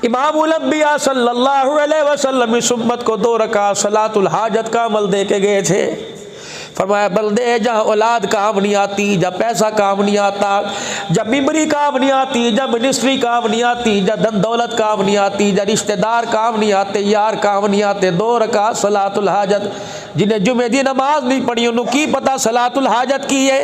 इमामुल अंबिया सल्लल्लाहु अलैहि वसल्लम इस उम्मत को 2 रकात सलातुल हाजत का अमल दे के गए थे। फरमाया बंदे, जहाँ औलाद काम नहीं आती, जब पैसा काम नहीं आता, जब मिम्बरी काम नहीं आती, जब मिनिस्ट्री काम नहीं आती, जब धन दौलत काम नहीं आती, जब रिश्तेदार काम नहीं आते, यार काम नहीं आते, 2 रकात सलातुल हाजत। जिन्हें जुमे दी नमाज नहीं पढ़ी उन्होंने की पता सलातुल हाजत की है,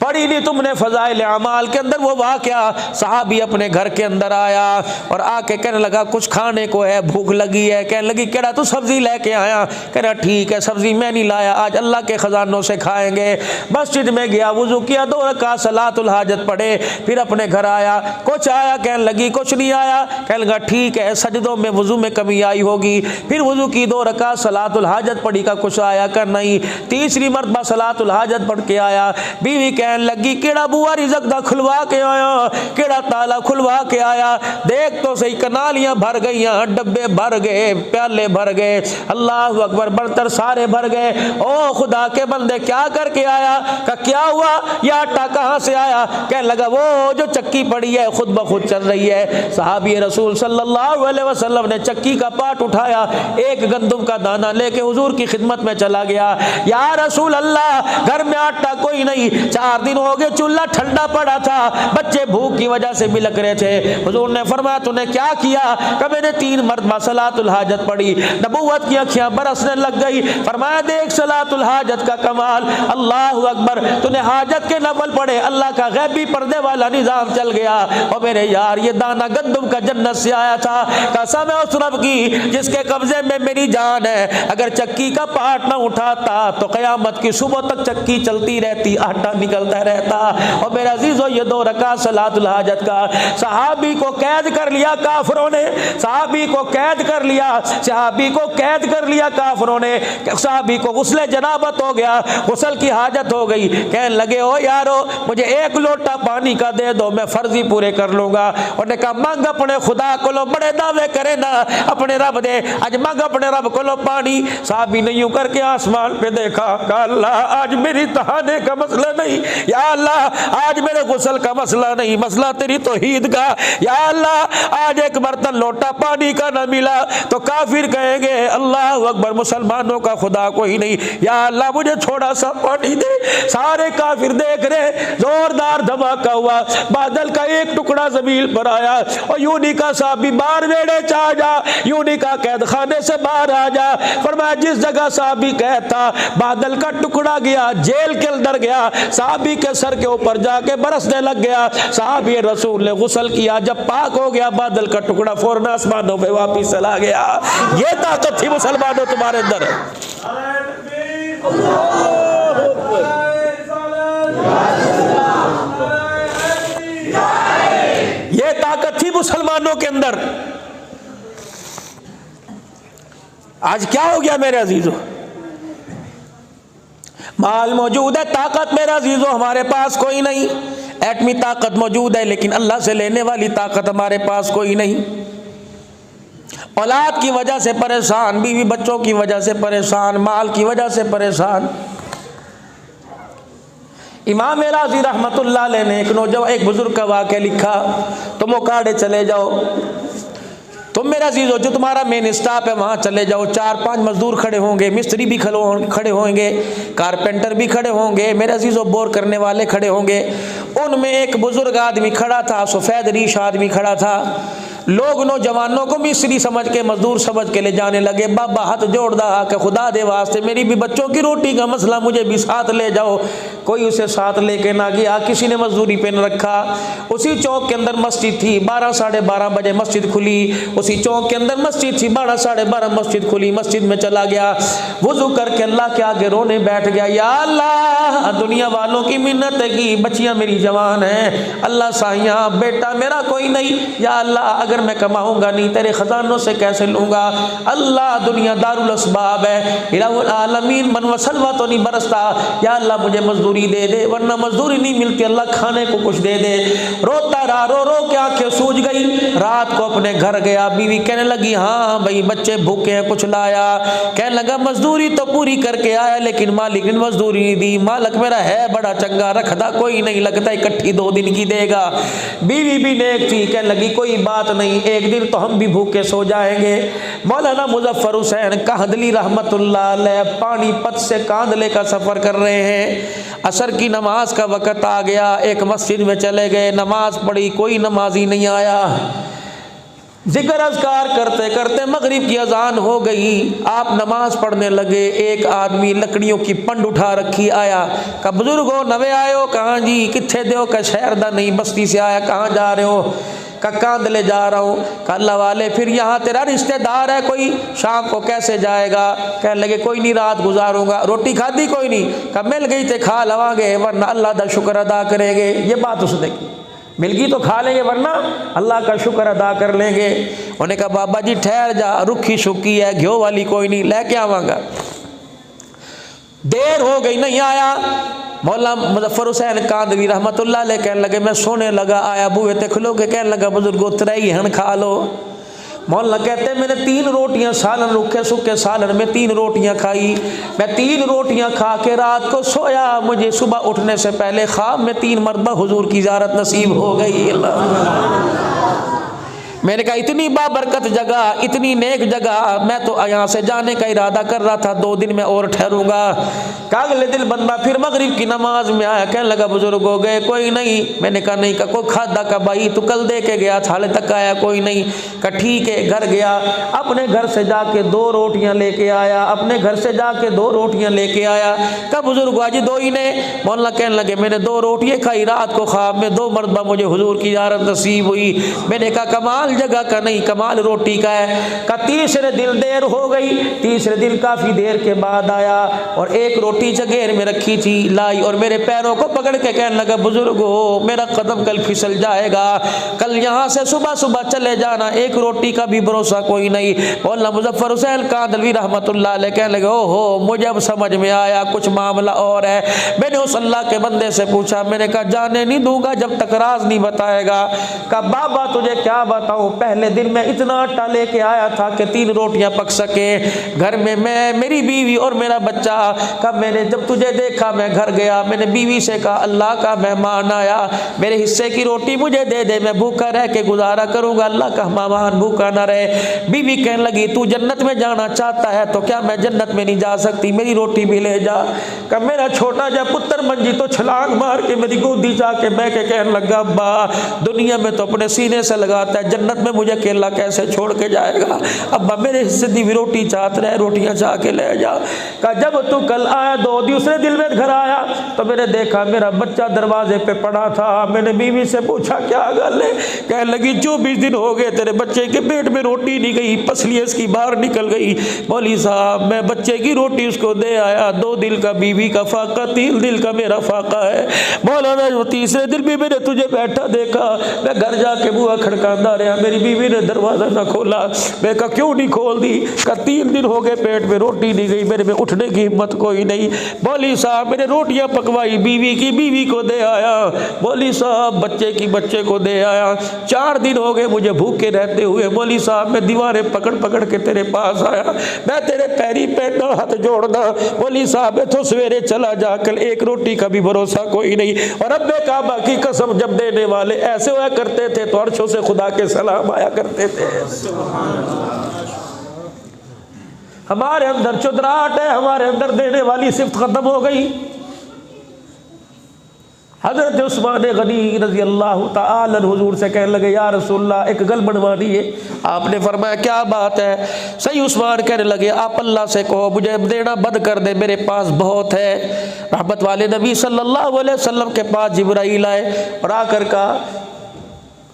पढ़ी नहीं तुमने फजाइल अमाल के अंदर वो वाक़या। सहाबी अपने घर के अंदर आया और आके कहने लगा कुछ खाने को है, भूख लगी है। कहने लगी केड़ा तू सब्जी लेके आया? कह रहा ठीक है, सब्जी मैं नहीं लाया, आज अल्लाह के ख़जानों से खाएंगे। मस्जिद में गया, वुज़ू किया, 2 रकात सलातुल हाजत पढ़े, फिर अपने घर आया। कुछ आया? कहने लगी कुछ नहीं आया। कहने लगा ठीक है, सजदों में वुज़ू में कमी आई होगी। फिर वुज़ू की, 2 रकात सलातुल हाजत पढ़ी, का कुछ आया? कर नहीं। तीसरी मरतबा सलातुल हाजत पढ़ के आया। बीवी कहने लगी केड़ा बुआ रिज़्क़ दा खुलवा के आया, केड़ा ताला खुलवा के आया? देख तो सही, कनालियां भर गई, डब्बे भर गए, प्याले भर गए, अल्लाह अकबर, बर्तन सारे भर गए। ओ खुदा के बंदे क्या करके आया? का क्या हुआ? यह आटा कहाँ से आया? कहने लगा वो जो चक्की पड़ी है खुद ब खुद चल रही है। सहाबी रसूल सल्लल्लाहु अलैहि वसल्लम ने चक्की का पाट उठाया, एक गंदुम का दाना लेके हुजूर की खिदमत में चला गया। या रसूल अल्लाह, घर में आटा कोई नहीं, 4 दिन हो गए, चूल्हा ठंडा पड़ा था, बच्चे भूख की वजह से बिलक रहे थे। हुजूर ने फरमाया तूने क्या किया? कि मैंने 3 मरतबा सलातुल हाजत पढ़ी। नबूवत की आँखें बरसने लग गई। फरमाया देख सलातुल हाजत का कमाल, अल्लाह अकबर, तूने हाजत के नफल पढ़े, अल्लाह का गैबी पर्दे वाला निजाम चल गया। और मेरे यार ये दाना गंदम का जन्नत से आया था। कसम है उस रब की जिसके कब्जे में मेरी जान है, अगर चक्की का पाट ना उठाता तो क़यामत की सुबह तक चक्की चलती रहती, आटा निकलता रहता। और मेरे अजीजों, ये 2 रकात सलातुल हाजत का सहाबी को कैद कर लिया काफिरों ने, सहाबी को कैद कर लिया, सहाबी को कैद कर लिया काफिरों ने। सहाबी को गुस्ले जनाबत हो गया, गुस्ल की हाजत हो गई। कहने लगे ओ यारो, मुझे 1 लोटा पानी का दे दो, मैं फर्जी पूरे कर लूंगा। उन्होंने कहा मांग अपने खुदा को लो, बड़े दावे करे ना अपने रब दे, आज मांग अपने रब को लो पानी। सहाबी ने यूं करके आसमान पे देखा, कहा अल्लाह आज मेरी तहाने का मसला नहीं, या अल्लाह आज मेरे गुस्ल का मसला नहीं, मसला तेरी तौहीद का। या अल्लाह आज एक बर्तन लोटा पानी का ना मिला तो काफिर कहेंगे अल्लाह अकबर, मुसलमानों का खुदा कोई नहीं, या अल्लाह मुझे थोड़ा सा पानी दे। सारे काफिर देख रहे, जोरदार धमाका हुआ, बादल का एक टुकड़ा जमीन पर आया और यूनी का साहबी बाहर वेड़े चा जा, यूनी का कैद खाने से बाहर आ जा। फरमाया जिस जगह साहबी कैद था, बादल का टुकड़ा गया, जेल के अंदर गया, साहबी के सर के ऊपर जाके बरसने लग गया। साहबी रसूल ने गुस्ल किया, जब पाक हो गया बादल का टुकड़ा फौरन आसमानों में वापिस चला गया। ये ताकत थी मुसलमानों तुम्हारे अंदर। ये ताकत थी मुसलमानों के अंदर। आज क्या हो गया मेरे अजीजों? माल मौजूद है, ताकत मेरे अजीजों हमारे पास कोई नहीं। एटमी ताकत मौजूद है लेकिन अल्लाह से लेने वाली ताकत हमारे पास कोई नहीं। औलाद की वजह से परेशान, बीवी बच्चों की वजह से परेशान, माल की वजह से परेशान। इमाम राज़ी रहमतुल्लाह अलैह ने एक बुजुर्ग का वाक़या लिखा, तुम ओकाड़े चले जाओ, तुम मेरा अजीज़ो जो तुम्हारा मेन स्टाफ है वहाँ चले जाओ, 4-5 मजदूर खड़े होंगे, मिस्त्री भी खड़े होंगे, कारपेंटर भी खड़े होंगे, मेरे अजीज़ो बोर करने वाले खड़े होंगे। उनमें एक बुजुर्ग आदमी खड़ा था, सफ़ेद रीश आदमी खड़ा था। लोग नौजवानों को मिस्त्री समझ के, मजदूर समझ के ले जाने लगे। बाबा हाथ जोड़ रहा कि खुदा दे वास्ते मेरी भी बच्चों की रोटी का मसला, मुझे भी साथ ले जाओ। कोई उसे साथ लेके ना गया, किसी ने मजदूरी पे न रखा। उसी चौक के अंदर मस्जिद थी, 12-12:30 बजे मस्जिद खुली। उसी चौक के अंदर मस्जिद थी, 12-12:30 मस्जिद खुली। मस्जिद में चला गया, वुजू करके अल्लाह के आगे रोने बैठ गया। या अल्लाह, दुनिया वालों की मिन्नत है कि बच्चियाँ मेरी जवान हैं, अल्लाह साइयाँ बेटा मेरा कोई नहीं, या अल्लाह अगर मैं कमाऊंगा नहीं तेरे खजानों से कैसे लूँगा। अल्लाह दुनिया दारुल असबाब है, इलाहुल आलमीन मन वसलवा तो नहीं बरसता। या अल्लाह मुझे मजदूरी दे दे, वरना मजदूरी नहीं मिलती, अल्लाह खाने को कुछ दे दे। रोता रहा, रो रो के आंखें सूज गई। रात को अपने घर गया, बीवी कहने लगी हाँ भाई बच्चे भूखे हैं कुछ लाया। कहने लगा मजदूरी तो पूरी करके आया लेकिन मालिक ने मजदूरी नहीं दी। मालिक मेरा है बड़ा चंगा, रखदा कोई नहीं, लगता इकट्ठी 2 दिन की देगा। बीवी भी नेक थी, कहने लगी कोई बात नहीं, एक दिन तो हम भी भूखे सो जाएंगे। मौलाना मुजफ्फर हुसैन कांदली रहमतुल्लाह अलैह पानीपत से कांदले का सफर कर रहे हैं। असर की नमाज का वक़्त आ गया, एक मस्जिद में चले गए, नमाज पढ़ी, कोई नमाजी नहीं आया। जिक्र अज़कार करते करते मगरिब की अजान हो गई। आप नमाज पढ़ने लगे, एक आदमी लकड़ियों की पंड उठा रखी आया। कहा बुजुर्गो नवे आए हो? कहाँ जी, कित्थे दे हो? का शहर दा नहीं, बस्ती से आया। कहाँ जा रहे हो? का कांदले जा रहा हूँ। कहा अल्लाह वाले फिर यहाँ तेरा रिश्तेदार है कोई, शाम को कैसे जाएगा? कहने लगे कोई नहीं रात गुजारूंगा। रोटी खाधी कोई नहीं? कहा मिल गई थे खा लवांगे, वरना अल्लाह का शुक्र अदा करेंगे। ये बात उसने की, मिल गई तो खा लेंगे वरना अल्लाह का शुक्र अदा कर लेंगे। उन्होंने कहा बाबा जी ठहर जा, रुखी शुकी है, घ्यो वाली कोई नहीं, लेके आवांगा। देर हो गई नहीं आया। मौला मुजफ्फर हुसैन कांदवी रहमतुल्लाह अलैह कहने लगे मैं सोने लगा, आया बूहे ते खुलो के कहने लगा बुजुर्गो त्रई हन खा लो। मौला कहते मैंने 3 रोटियां सालन, रुखे सूखे सालन में 3 रोटियां खाई। मैं 3 रोटियां खा के रात को सोया, मुझे सुबह उठने से पहले ख्वाब में 3 मरतबा हुजूर की ज़ियारत नसीब हो गई। मैंने कहा इतनी बाबरकत जगह, इतनी नेक जगह, मैं तो यहाँ से जाने का इरादा कर रहा था, 2 दिन में और ठहरूंगा। अगले दिन बंदा फिर मगरिब की नमाज में आया, कहने लगा बुजुर्ग हो गए कोई नहीं? मैंने कहा नहीं। का कोई खादा का भाई तू कल दे के गया था, हाले तक आया कोई नहीं? का ठीक है। घर गया, अपने घर से जाके 2 रोटियां लेके आया, अपने घर से जाके 2 रोटियां लेके आया। का बुजुर्ग आज 2 ही ने? मौला कहने लगे मैंने 2 रोटियां खाई, रात को ख्वाब में 2 मरतबा मुझे हुजूर की ज़ियारत नसीब हुई। मैंने कहा कमाल जगह का नहीं, कमाल रोटी का है। का तीसरे दिन देर हो गई, तीसरे दिन काफी देर के बाद आया और एक रोटी जगेर में रखी थी लाई और मेरे पैरों को पकड़ के कहने लगा बुजुर्ग हो मेरा कदम कल फिसल जाएगा, कल यहाँ से सुबह सुबह चले जाना, एक रोटी का भी भरोसा कोई नहीं। मौलाना मुजफ्फर हुसैन कांदलवी रहमतुल्लाह अलैह कहने लगे ओहो मुझे अब समझ में आया कुछ मामला और है। मैंने उस अल्लाह के बंदे से पूछा, मैंने कहा जाने नहीं दूंगा जब तक राज नहीं बताएगा। कहा बाबा तुझे क्या बताऊं, पहले दिन मैं इतना आटा लेके आया था कि 3 रोटियां पक सके, घर में मैं, मेरी बीवी और मेरा बच्चा। कब मैंने जब तुझे देखा मैं घर गया, मैंने बीवी से कहा अल्लाह का मेहमान आया, मेरे हिस्से की रोटी मुझे दे दे, मैं भूखा रह के गुजारा करूंगा, अल्लाह का मेहमान भूखा ना रहे। बीवी कहने लगी तू जन्नत में जाना चाहता है तो क्या मैं जन्नत में नहीं जा सकती, मेरी रोटी भी ले जा। कब मेरा छोटा जब पुत्र मंजी तो छलांग मार के मेरी गोदी जाके बह के कहने लगा अब्बा दुनिया में तो अपने सीने से लगाता है, जन्नत में मुझे अकेला कैसे छोड़ के जाएगा, अब्बा मेरे हिस्से दी भी रोटी चाहते रहे, रोटियां चाह के ले जा। कहा जब तू कल आया 2 दूसरे दिन में घर आया तो मैंने देखा मेरा बच्चा दरवाजे पे पड़ा था। मैंने बीवी से पूछा क्या गल है, कहने लगी 24 दिन हो गए तेरे बच्चे के पेट में रोटी नहीं गई, पसली इसकी बाहर निकल गई। मौली साहब मैं बच्चे की रोटी उसको दे आया, 2 दिल का बीवी का फाका, 3 दिल का मेरा फाका है। मौलाना जो तीसरे दिन भी मैंने तुझे बैठा देखा, मैं घर जाके बुआ खड़काता रहा, मेरी बीवी ने दरवाजा ना खोला। मैं कहा क्यों नहीं खोल दी? कहा 3 दिन हो गए पेट में रोटी नहीं गई, मेरे में उठने की हिम्मत कोई नहीं। मौली साहब मैंने रोटियां पकवाई, बीवी की बीवी को दे आया, मौली साहब बच्चे की बच्चे को दे आया। 4 दिन हो गए मुझे भूखे रहते हुए, मौली साहब मैं दीवारें पकड़ पकड़ के तेरे पास आया, मैं तेरे पैरी पैर हाथ जोड़ना, मौली साहब मैं तो सवेरे चला जा, कल एक रोटी का भी भरोसा कोई नहीं। और अब्बे काबा की कसम जब देने वाले ऐसे हुआ करते थे तो अर्शों से खुदा के सलाम आया करते थे। हमारे अंदर चुदराहट है, हमारे अंदर देने वाली सिफ्त खत्म हो गई। हजरत उस्मान गनी रजी अल्लाह ताला हुजूर से कहने लगे या रसूलल्लाह एक गल बनवा दिए। आपने फरमाया क्या बात है? सही उस्मान कहने लगे आप अल्लाह से कहो मुझे देना बंद कर दे, मेरे पास बहुत है। रहमत वाले नबी सल्लल्लाहु अलैहि वसल्लम के पास जिब्राइल आए और आकर कहा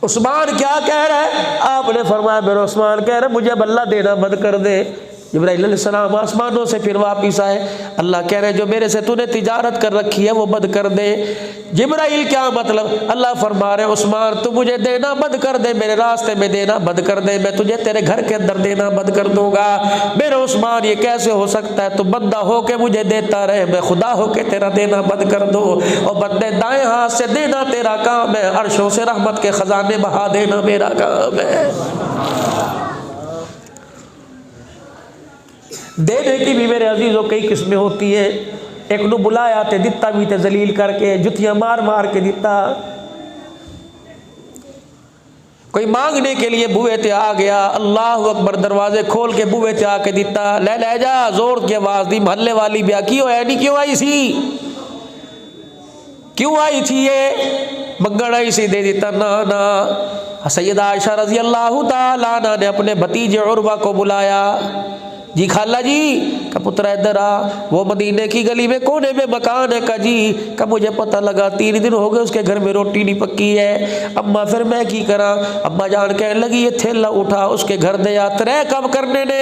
उस्मान क्या कह रहा है? आपने फरमाया मेरा उस्मान कह रहा है मुझे अब अल्लाह देना बंद कर दे। जिब्राइल अलैहिस्सलाम आसमानों से फिर वापिस आए, अल्लाह कह रहे जो मेरे से तूने तिजारत कर रखी है वो बंद कर दे। जिब्राइल क्या मतलब? अल्लाह फरमा रहे उस्मान तू मुझे देना बंद कर दे, मेरे रास्ते में देना बंद कर दे, मैं तुझे तेरे घर के अंदर देना बंद कर दूंगा। मेरे उस्मान ये कैसे हो सकता है? तू बंदा हो के मुझे देता रहे, मैं खुदा हो के तेरा देना बंद कर दो। और बंदे दाएं हाथ से देना तेरा काम है, अर्शों से रहमत के खजाने बहा देना मेरा काम है। देने की भी मेरे अजीजों कई किस्में होती है। एक नू बुलाया ते दिता भी ते जलील करके, जुतियां मार मार के दिता। कोई मांगने के लिए बुए ते आ गया, अल्लाह अकबर, दरवाजे खोल के बुए ते आके दिता, ले जा, जोर की आवाज दी, महल्ले वाली ब्याह क्यों है नहीं, क्यों आई सी, क्यों आई थी ये मंगण आई सी, दे दिता। ना सैयदा आयशा रजी अल्लाह ताला अन्हा ने अपने भतीजे उर्वा को बुलाया, जी खाला जी का पुत्र इधर आ, वो मदीने की गली में कोने में मकान है का जी का, मुझे पता लगा 3 दिन हो गए उसके घर में रोटी नहीं पक्की है। अम्मा फिर मैं की करा? अम्मा जान कहने लगी ये थैला उठा उसके घर दे आ, तरे कम करने ने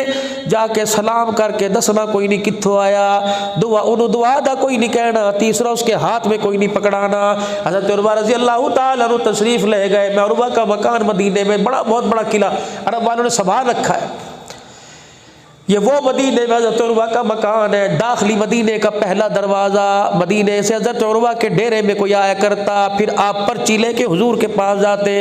जाके सलाम करके दसना कोई नहीं कित्थों आया, दुआ उन्होंने दुआ दा कोई नहीं कहना, तीसरा उसके हाथ में कोई नहीं पकड़ाना। हज़रत उर्वा रज़ी अल्लाह ताला अन्हु तशरीफ़ ले गए। मैं उर्वा का मकान मदीने में बहुत बड़ा किला अरब वालों ने संभाल रखा है। ये वो मदीने में हज़रत उर्वा का मकान है, दाखिली मदीने का पहला दरवाज़ा। मदीने से हज़रत उर्वा के डेरे में कोई आया करता, फिर आप पर्ची लेके हुजूर के पास जाते,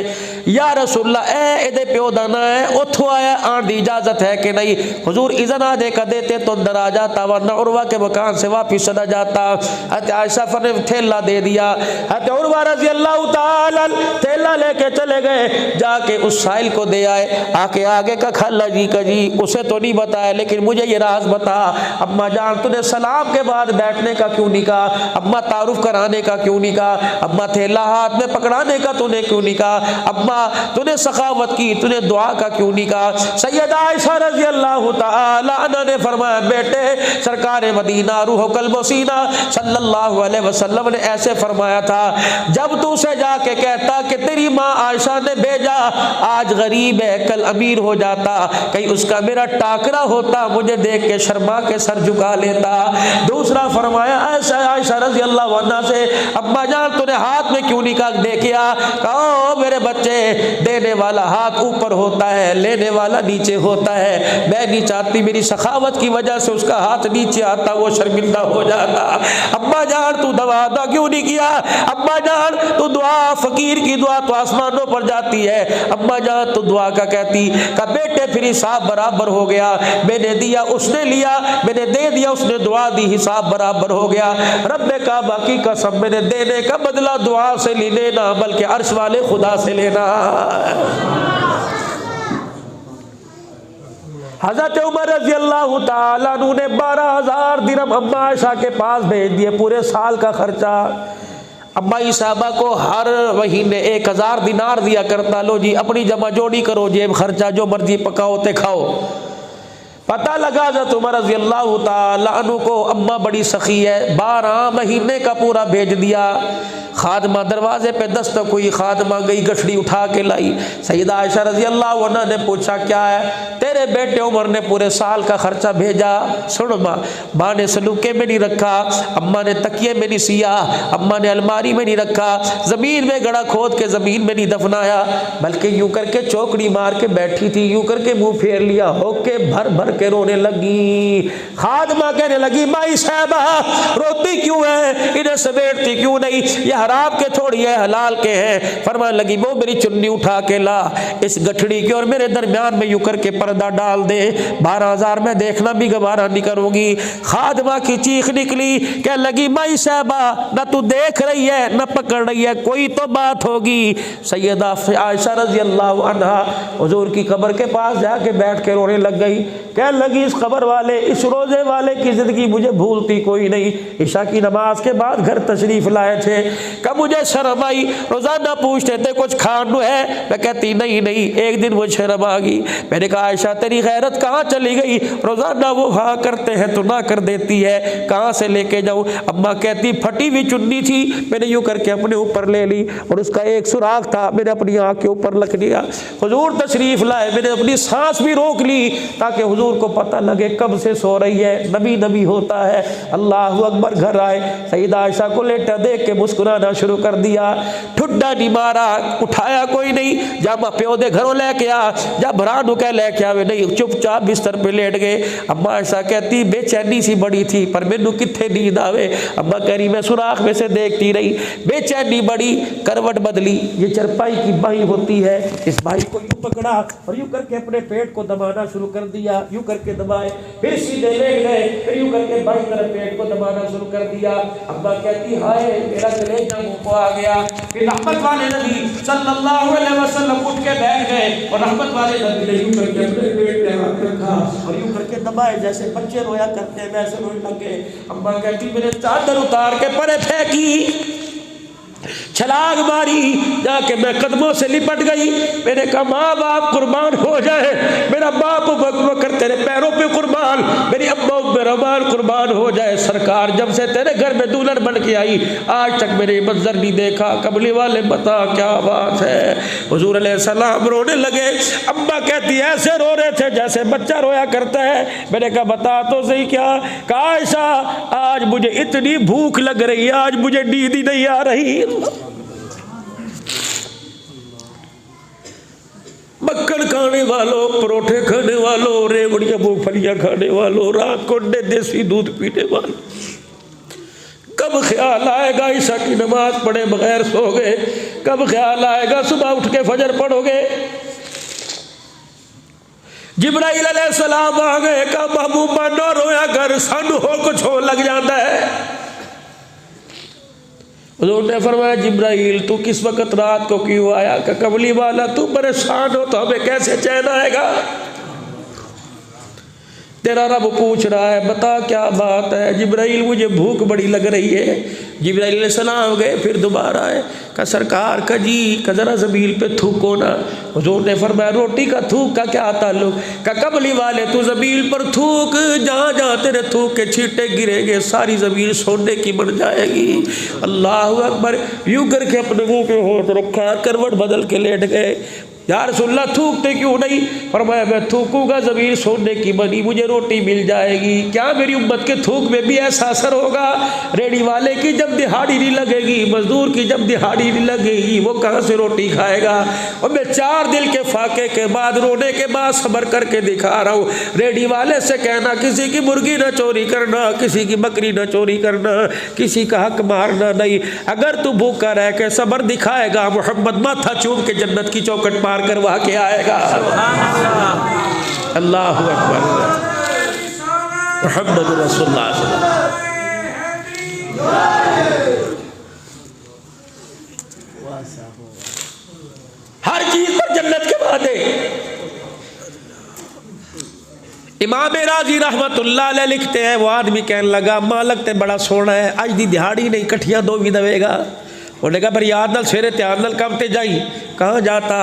या रसूलल्लाह ए एदे प्यो दाना है उथों आया, आने की इजाज़त है कि नहीं? हुजूर इज़न आने का देते तो अंदर आ जाता, वरना उर्वा के मकान से वापिस चला जाता। हज़रत आयशा ने थैला दे दिया, हज़रत उर्वा रज़ी अल्लाह ताला थैला लेके चले गए, जाके उस साहिल को दे आए। आके आगे का खाला जी का जी उसे तो नहीं बताया, लेकिन मुझे ये राज बता, अम्मा जान तूने सलाम के बाद बैठने का क्यों नहीं कहा? अम्मा तारुफ कराने का क्यों नहीं कहा? अम्मा थैला हाथ में पकड़ाने का तूने क्यों नहीं कहा? अम्मा तूने सखावत की, तूने दुआ का क्यों नहीं कहा? सैयदा आयशा रज़ी अल्लाह ताला अन्हा ने फरमाया बेटे सरकार मदीना रूह कल्ब सीना सल्लल्लाहु अलैहि वसल्लम ने ऐसे फरमाया था, जब तू उसे जाके कहता कि तेरी माँ आयशा ने भेजा, आज गरीब है कल अमीर हो जाता, कहीं उसका मेरा टाकरा होता, मुझे देख के शर्मा के सर झुका लेता। दूसरा फरमाया ऐसा आयशा रज़ी अल्लाह अन्हा से, अम्मा जान तूने हाथ में क्यों नहीं कहा? देखिया कहो मेरे बच्चे, देने वाला हाथ ऊपर होता है, लेने वाला नीचे होता है। मैं नहीं चाहती मेरी सखावत की वजह से उसका हाथ नीचे आता, वो शर्मिंदा हो जाता। अम्मा जान तू दवा क्यों नहीं किया? अम्मा जान तू दुआ, फकीर की दुआ तो आसमानों पर जाती है, अम्मा जान तू दुआ का कहती का बेटे फिर हिसाब बराबर हो गया, मैंने दिया उसने लिया, मैंने दे दिया उसने दुआ दी, हिसाब बराबर हो गया। रब्बे का बाकी कसम मैंने देने का बदला दुआ से नहीं लेना, बल्कि अर्श वाले खुदा से लेना। हज़रत उमर रज़ी अल्लाह ताला अन्हु ने 12,000 दिरहम अम्मा आयशा के पास भेज दिए, पूरे साल का खर्चा। अम्मा साहबा को हर महीने 1,000 दिनार दिया करता, लो जी अपनी जमा जोड़ी करो, जेब खर्चा जो मर्जी पकाओ ते खाओ। पता लगा हज़रत उमर रज़ी अल्लाह ताला अन्हु को अम्मा बड़ी सखी है, 12 महीने का पूरा भेज दिया। खादमा दरवाजे पे दस्तक हुई, खादमा गई गठड़ी उठा के लाई। सैयदा आयशा रज़ी अल्लाह अन्हा ने पूछा क्या है? तेरे बेटे उमर ने पूरे साल का खर्चा भेजा। सुन माँ ने सलूके में नहीं रखा, अम्मा ने तकिए में नहीं सिया, अम्मा ने अलमारी में नहीं रखा, ज़मीन में गड़ा खोद के ज़मीन में नहीं दफनाया, बल्कि यूँ करके चौकड़ी मार के बैठी थी, यूँ करके मुँह फेर लिया, होके भर भर के रोने लगी। खादमा कहने लगी माई साहबा रोती क्यों है, इन्हें समेटती क्यों नहीं, ये हराम के थोड़ी है हलाल के हैं। फरमाने लगी वो मेरी चुन्नी उठा के ला, इस गठड़ी के और मेरे दरमियान में यूं करके पर्दा डाल दे, 12,000 में देखना भी गवारा नहीं करूंगी। खादमा की चीख निकली, कह लगी माई साहबा ना तू देख रही है ना पकड़ रही है, कोई तो बात होगी। सैयदा आयशा रज़ी अल्लाह अन्हा हुजूर की कब्र के पास जाके बैठ के रोने लग गई। कह लगी इस कब्र वाले, इस रोजे वाले की जिंदगी मुझे भूलती कोई नहीं। ईशा की नमाज के बाद घर तशरीफ लाए थे, कब मुझे शर्म आई, रोजाना पूछते थे कुछ खानू है, मैं कहती नहीं नहीं। एक दिन मुझे शर्म आ गई, मैंने कहा आयशा तेरी गैरत कहाँ चली गई, रोजाना वो हाँ करते हैं तो ना कर देती है, कहाँ से लेके जाऊँ? अम्मा कहती फटी हुई चुन्नी थी, मैंने यूँ करके अपने ऊपर ले ली और उसका एक सुराख था, मैंने अपनी आँख के ऊपर रख दिया। हुजूर तशरीफ लाए, मैंने अपनी सांस भी रोक ली ताकि हुजूर हुजूर को पता लगे कब से सो रही है, नबी नबी होता है। अल्लाह अकबर, घर आए, सईदा आयशा को लेटा देख के मुस्कुराना शुरू कर दिया। ठुड्डा नहीं मारा, उठाया कोई नहीं, जब प्यो दे घरों लेके आ, जब भरानू कह लेके आवे नहीं, चुपचाप बिस्तर पे लेट गए। अम्मा आयशा कहती बेचैनी सी बड़ी थी पर मैनू कित्थे नींद आवे। अम्मा कह रही मैं सुराख में से देखती रही, बेचैनी बड़ी, करवट बदली, ये चरपाई की बाई होती है, इस बाई को यूं पकड़ा और यूं करके अपने पेट को दबाना शुरू कर दिया, यूं करके दबाए, फिर सीधे लेट गए, फिर यूं करके बाई तरफ पेट को दबाना शुरू कर दिया। अम्मा कहती हाय मेरा कलेजा मुंह को आ गया। फिर रहमत वाले नबी सल्लल्लाहु अलैहि वसल्लम उठ के बैठ गए और रहमत वाले नबी ने यूं करके अपने पेट पे हाथ रखा और यूं करके दबाए, जैसे बच्चे रोया करते हैं वैसे रोने लगे। अम्मा कहती मेरे चादर उतार के परे फेंकी, छलांग मारी, जाके मैं कदमों से लिपट गई। मैंने कहा माँ बाप कुर्बान हो जाए, मेरा बाप बकर तेरे पैरों पे कुर्बान, मेरी अम्मा रमान कुर्बान हो जाए। सरकार जब से तेरे घर में दुल्हन बन के आई आज तक मेरे मंजर नहीं देखा। कमली वाले बता क्या बात है। हुजूर अलैहिस्सलाम रोने लगे। अम्मा कहती ऐसे रो रहे थे जैसे बच्चा रोया करता है। मैंने कहा बता तो सही क्या। कहा आयशा आज मुझे इतनी भूख लग रही है, आज मुझे नींद ही नहीं आ रही। मक्खन खाने वालों, परोठे खाने वालों, रेवड़ियां मूंगफलियां खाने वालों, रात को देसी दूध पीने वालों, कब ख्याल आएगा ईशा की नमाज पढ़े बगैर सो गए, कब ख्याल आएगा सुबह उठ के फजर पढ़ोगे। जिब्राइल अलैहिस्सलाम आ गए, कहा महबूबा ना रोया कर, सानू हो कुछ हो लग जाता है। हुजूर ने फरमाया जिब्राइल तू किस वक्त रात को क्यों आया। का कमली वाला तू परेशान हो तो हमें कैसे चैन आएगा। तेरा रब पूछ रहा है बता क्या बात है। जिब्राइल मुझे भूख बड़ी लग रही है। जिब्राइल अलैहिस्सलाम गए, फिर दोबारा आए, का सरकार का जी का जरा ज़मीन पे थूको ना। हुजूर ने फरमाया रोटी का थूक का क्या ताल्लुक। का कमली वाले तू ज़मीन पर थूक, जहाँ जहाँ तेरे थूक के छींटे गिरेंगे सारी ज़मीन सोने की बन जाएगी। अल्लाह अकबर। यूँ करके अपने मुँह पे हाथ रखा, करवट बदल के लेट गए। या रसूलल्लाह थूकते क्यों नहीं। फरमाया मैं थूकूंगा ज़मीन सोने की बनी, मुझे रोटी मिल जाएगी। क्या मेरी उम्मत के थूक में भी ऐसा असर होगा। रेडी वाले की जब दिहाड़ी नहीं लगेगी, मजदूर की जब दिहाड़ी नहीं लगेगी, वो कहाँ से रोटी खाएगा। और मैं 4 दिन के फाके के बाद, रोने के बाद सब्र करके दिखा रहा हूँ। रेडी वाले से कहना किसी की मुर्गी ना चोरी करना, किसी की बकरी ना चोरी करना, किसी का हक मारना नहीं। अगर तू भूखा रह के सब्र दिखाएगा, मोहम्मद माथा चूम के जन्नत की चौखट पार करवा के आएगा। अल्लाह अकबर। मुहम्मद रसूलुल्लाह। हर चीज पर जन्नत के वादे। इमाम राजी रहमतुल्लाह अलैह लिखते हैं, वो आदमी कहने लगा मालक ते बड़ा सोना है, अज दी दिहाड़ी नहीं कट्ठियां दो भी देवेगा। उन्हें कहा पर याद नाल सवेरे ध्यान नाल काम ते जाई। कहाँ जाता।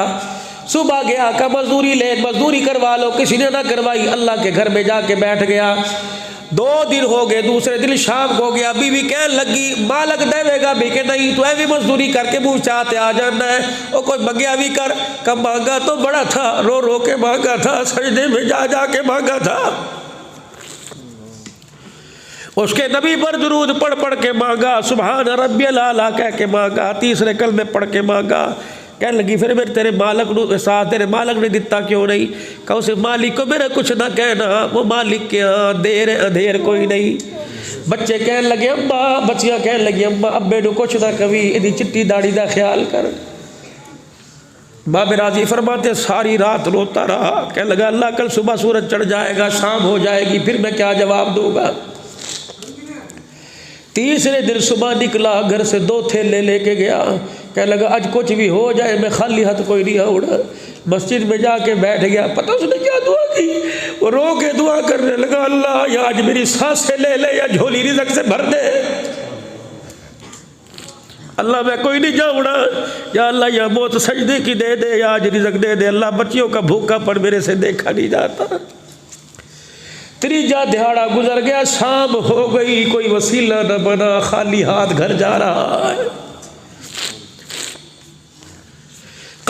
सुबह गया, का मजदूरी ले, मजदूरी करवा लो, किसी ने ना करवाई। अल्लाह के घर में जाके बैठ गया। 2 दिन हो गए, दूसरे दिन शाम को गया। बीवी कहने लगी मालक देवेगा भी कि नहीं, तू भी मजदूरी करके मुँह चाहते आ जाना है। वो कोई मंगया भी कर। कब मांगा तो बड़ा था, रो रो के मांगा था, सजदे में जा जा के मांगा था। उसके नबी पर दुरूद पढ़ पढ़ के मांगा, सुभान रब्बियल आला कह के मांगा, तीसरे कलमे पढ़ के मांगा। कहने लगी फिर मेरे तेरे मालिक साथ तेरे मालिक ने दिता क्यों नहीं। कहा उस मालिक को मेरा कुछ ना कहना, वो मालिक के यहाँ देर अंधेर कोई नहीं। बच्चे कहने लगे अम्मा, बच्चियाँ कहने लगी अम्मा अब्बे को कुछ ना कभी, इदी चिट्टी दाढ़ी का ख्याल कर। बाबे राजी फरमाते सारी रात रोता रहा। कहने लगा अल्लाह कल सुबह सूरज चढ़ जाएगा, शाम हो जाएगी, फिर मैं क्या जवाब दूंगा। तीसरे दिन सुबह निकला, घर से 2 थैले लेके गया। कहने लगा आज कुछ भी हो जाए मैं खाली हाथ कोई नहीं उड़ा। मस्जिद में जाके बैठ गया। पता उसने क्या दुआ की। वो रो के दुआ करने लगा अल्लाह या आज मेरी सांसें ले ले या झोली रिज़्क़ से भर दे। अल्लाह मैं कोई नहीं जाऊँगा, या अल्लाह या मौत सजदे की दे दे या आज रिज़्क़ दे दे। अल्लाह बच्चियों का भूखा पर मेरे से देखा नहीं जाता। तीजा दिहाड़ा गुजर गया, शाम हो गई, कोई वसीला न बना, खाली हाथ घर जा रहा है।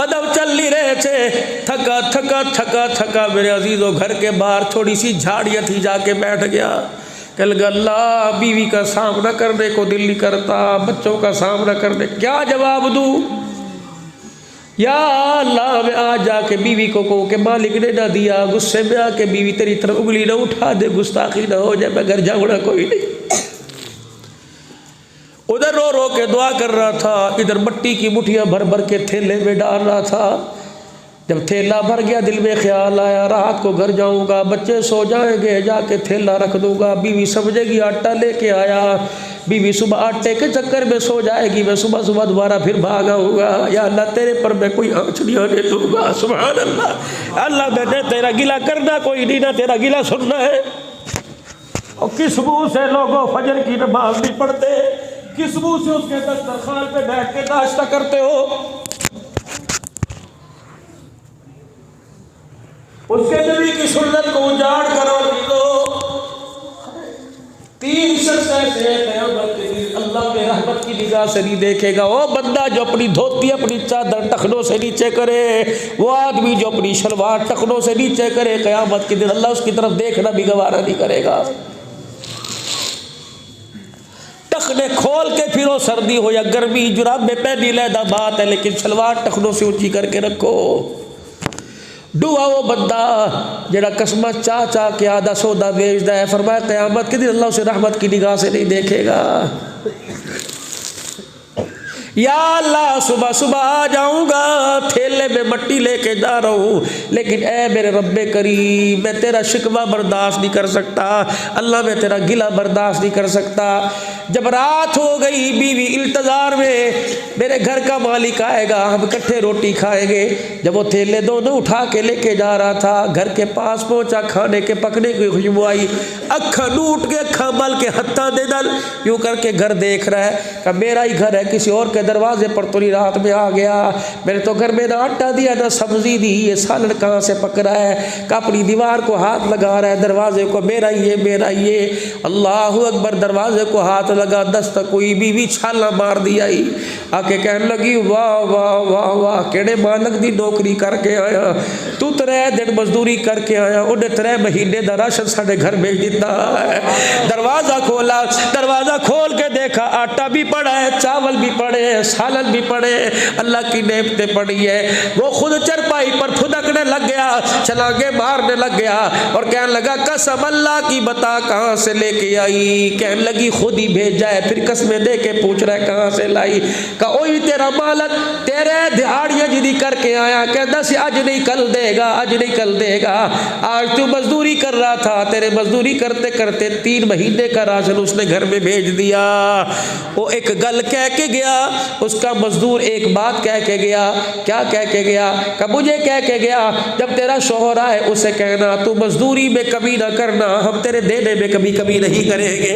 कदम चल नहीं रहे थे, थका थका थका थका मेरे अजीजों घर के बाहर थोड़ी सी झाड़ियाँ थी, जाके बैठ गया। कल अल्लाह, बीवी का सामना करने को दिल नहीं करता, बच्चों का सामना करने, क्या जवाब दूँ या अल्लाह। मैं आज जाके बीवी को कहूँ कि मालिक ने ना दिया, गुस्से में आके बीवी तेरी तरफ उंगली ना उठा दे, गुस्ताखी ना हो जाए, मैं घर जाऊँगा कोई नहीं। उधर रो रो के दुआ कर रहा था, इधर मट्टी की मुठियाँ भर भर के थैले में डाल रहा था। जब थैला भर गया दिल में ख्याल आया रात को घर जाऊंगा, बच्चे सो जाएंगे, जाके थैला रख दूंगा, बीवी समझेगी आटा लेके आया, बीवी सुबह आटे के चक्कर में सो जाएगी, मैं सुबह सुबह दोबारा फिर भाग आऊँगा। या अल्लाह तेरे पर मैं कोई आँच नहीं आने दूंगा। सुभान अल्लाह। अल्लाह मैंने तेरा गिला करना कोई नहीं, ना तेरा गिला सुनना है। और किस मुँह से लोगों फजर की नमाज नहीं पढ़ते, किस मुँह से उसके दस्तरखान पे बैठ के नाश्ता करते हो। उसके नबी की सुन्नत को उजाड़ करो। तीन शख्स ऐसे अल्लाह में रहमत की निगाह से नहीं देखेगा। वो बंदा जो अपनी धोती अपनी चादर टखनों से नीचे करे, वो आदमी जो अपनी शलवार टखनों से नीचे करे, क़यामत के दिन अल्लाह उसकी तरफ देखना भी गवारा नहीं करेगा। टखने खोल के फिरो, सर्दी हो या गर्मी, जुराबे पहनी लहदा बात है, लेकिन शलवार टखनों से ऊंची करके रखो। डुआ वो बंदा जरा कसमत चाह चाह के आधा सौदा बेचता है, फरमाया क़यामत के दिन अल्लाह उसे रहमत की निगाह से नहीं देखेगा। या अल्लाह सुबह सुबह आ जाऊंगा, थैले में मट्टी लेके जा रहा हूँ, लेकिन ए मेरे रब्बे करीम, मैं तेरा शिकवा बर्दाश्त नहीं कर सकता। अल्लाह मैं तेरा गिला बर्दाश्त नहीं कर सकता। जब रात हो गई, बीवी इंतजार में, मेरे घर का मालिक आएगा, हम इकट्ठे रोटी खाएंगे। जब वो थैले दोनों उठा के लेके जा रहा था, घर के पास पहुंचा, खाने के पकने की खुशबू आई, अखा लूट के अखा मल के हत्था दे दल यूँ करके घर देख रहा है कि मेरा ही घर है, किसी और के दरवाजे पर तो नहीं रात में आ गया। मैंने तो घर में ना आटा दिया ना सब्जी दी, ये सालन कहाँ से पक रहा है। का अपनी दीवार को हाथ लगा रहा है, दरवाजे को, मेरा ये मेरा ये। अल्लाह अकबर, दरवाजे को हाथ लगा, दस्तक हुई, बीवी छाला मार दिया ही, आके कहने लगी वाह वाह वाह वाह, केड़े मालक दी नौकरी करके आया तू, 3 दिन मजदूरी करके आया, उन्हें 3 महीने का राशन साढ़े घर भेज दिता है। दरवाजा खोला, दरवाजा खोल के देखा आटा भी पड़ा है, चावल भी पड़े, सालन भी पड़े, अल्लाह की नेमतें पड़ी है। वो खुद चरपाई पर फुदकने लग गया, छलांगे मारने लग गया और कहने लगा कसम अल्लाह की बता कहाँ से लेके आई। कहने लगी खुद ही भेजा है। फिर कसमें दे के पूछ रहा है कहाँ से लाई। का ओही तेरा मालक तेरे दिहाड़ियाँ जिदी करके आया, कहता सी आज नहीं कल देगा, आज नहीं कल देगा। आज तू मजदूरी कर रहा था, तेरे मजदूरी करते करते 3 महीने का राशन उसने घर में भेज दिया। वो एक गल कह के गया, उसका मजदूर एक बात कह के गया। क्या कह के गया? कि मुझे कह के गया जब तेरा शोहर आए उसे कहना तू मजदूरी में कमी ना करना, हम तेरे देने में कभी कमी नहीं करेंगे।